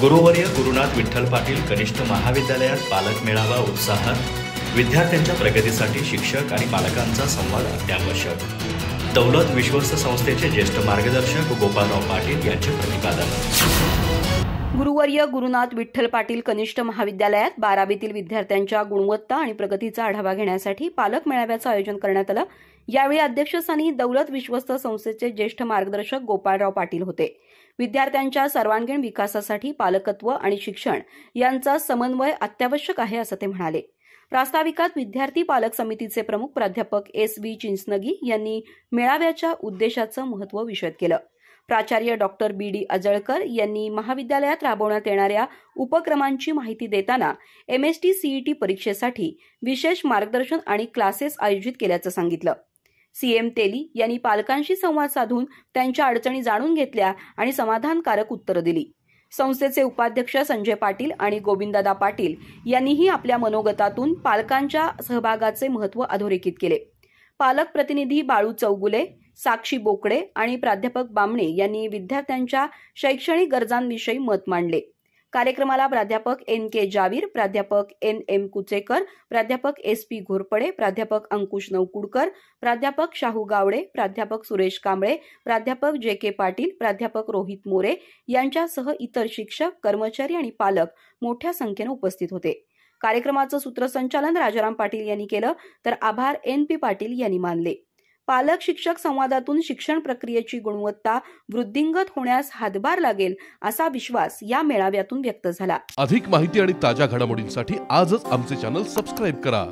गुरुवर्य गुरुनाथ विठ्ठल पाटील कनिष्ठ महाविद्यालयात पालक मेळावा उत्साहात। विद्यार्थ्यांच्या प्रगतीसाठी शिक्षक आणि पालकांचा संवाद अत्यावश्यक। दौलत विश्वस्त संस्थेचे ज्येष्ठ मार्गदर्शक गोपालराव पाटील यांचे प्रतिपादन। गुरुवर्य गुरुनाथ विठ्ठल पाटील कनिष्ठ महाविद्यालयात 12वीतील विद्यार्थ्यांच्या गुणवत्ता आणि प्रगतीचा आढावा घेण्यासाठी पालक मेळाव्याचं आयोजन करण्यात आलं। यावेळी अध्यक्षस्थानी दौलत विश्वस्त संस्थेचे ज्येष्ठ मार्गदर्शक गोपालराव पाटील होते। विद्यार्थ्यांच्या सर्वांगीण विकासासाठी पालकत्व आणि शिक्षण यांचा समन्वय अत्यावश्यक आहे असं ते म्हणाले। प्रास्ताविकात विद्यार्थी पालक समितीचे प्रमुख प्राध्यापक एस.व्ही. चिंचनगी यांनी मेळाव्याच्या उद्देशाचं महत्त्व विशद केलं। प्राचार्य डॉक्टर बी.डी. अजळकर यांनी महाविद्यालयात राबवण्यात येणाऱ्या उपक्रमांची माहिती देताना एमएसटी सीईटी परीक्षेसाठी विशेष मार्गदर्शन आणि क्लासेस आयोजित केल्याचं सांगितलं। सीएम तेली यांनी पालकांशी संवाद साधून त्यांच्या अडचणी जाणून घेतल्या आणि समाधानकारक उत्तरं दिली। संस्थेचे उपाध्यक्ष संजय पाटील आणि गोविंददादा पाटील यांनीही आपल्या मनोगतातून पालकांच्या सहभागाचे महत्त्व अधोरेखित केले। पालक प्रतिनिधी बाळू चौगुले, साक्षी बोकडे आणि प्राध्यापक बामणे यांनी विद्यार्थ्यांच्या शैक्षणिक गरजांविषयी मत मांडले। कार्यक्रमाला प्राध्यापक एन.के. जावीर, प्राध्यापक एन.एम. कुचेकर, प्राध्यापक एस.पी. घोरपडे, प्राध्यापक अंकुश नवकुडकर, प्राध्यापक शाहू गावडे, प्राध्यापक सुरेश कांबळे, प्राध्यापक जे.के. पाटील, प्राध्यापक रोहित मोरे यांच्यासह इतर शिक्षक, कर्मचारी आणि पालक मोठ्या संख्येने उपस्थित होते। कार्यक्रमाचं सूत्रसंचालन राजाराम पाटील यांनी केलं, तर आभार एन.पी. पाटील यांनी मानले। पालक शिक्षक संवादातून शिक्षण प्रक्रियेची गुणवत्ता वृद्धिंगत होण्यास हातभार लागेल असा विश्वास या मेळाव्यातून व्यक्त झाला। अधिक माहिती आणि ताज्या घडामोडींसाठी आजच आमचे चॅनल सबस्क्राइब करा।